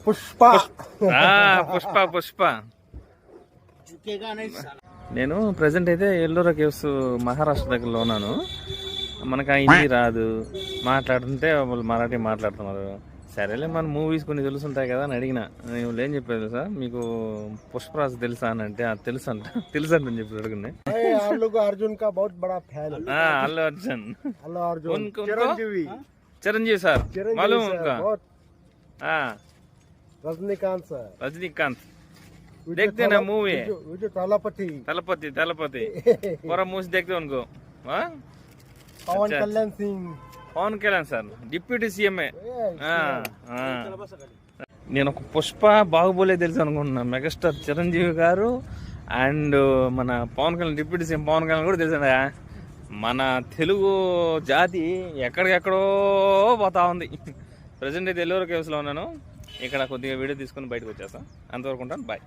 పుష్ప పుష్ప పుష్ప. నేను ప్రెసెంట్ అయితే ఎల్లోరా కేవ్స్ మహారాష్ట్ర దగ్గరలో ఉన్నాను. మనకు ఆ హిందీ రాదు, మాట్లాడుతుంటే వాళ్ళు మరాఠీ మాట్లాడుతున్నారు. సరేలే మన మూవీస్ కొన్ని తెలుసుంటాయి కదా అని అడిగిన. నేను ఏం చెప్పాను తెలుసా, మీకు పుష్పరాజ్ తెలుసా అని అంటే తెలుసు అంట అని చెప్పి అడుగునే. అర్జున్ కా బహుత్ బడా ఫ్యాన్. అల్లు అర్జున్ చిరంజీవి సార్ మాలూమ్ రజనీకాంత్ సార్. रजनीकांत देखते ना मूवी तलपति पूरा मूवी देखते उनको. Pawan Kalyan Singh. Pawan Kalyan sir deputy CM. నేను ఒక పుష్ప బాహుబలి తెలుసు అనుకుంటున్నా. మెగాస్టార్ చిరంజీవి గారు అండ్ మన పవన్ కళ్యాణ్ డిప్యూటీ సీఎం పవన్ కళ్యాణ్ కూడా తెలుసా. మన తెలుగు జాతి ఎక్కడికెక్కడో పోతా ఉంది. ప్రజెంట్ అయితే ఎల్లోరా కేవ్స్లో ఉన్నాను. ఇక్కడ కొద్దిగా వీడియో తీసుకుని బయటకు వచ్చేస్తాను. అంతవరకు ఉంటాను. బాయ్.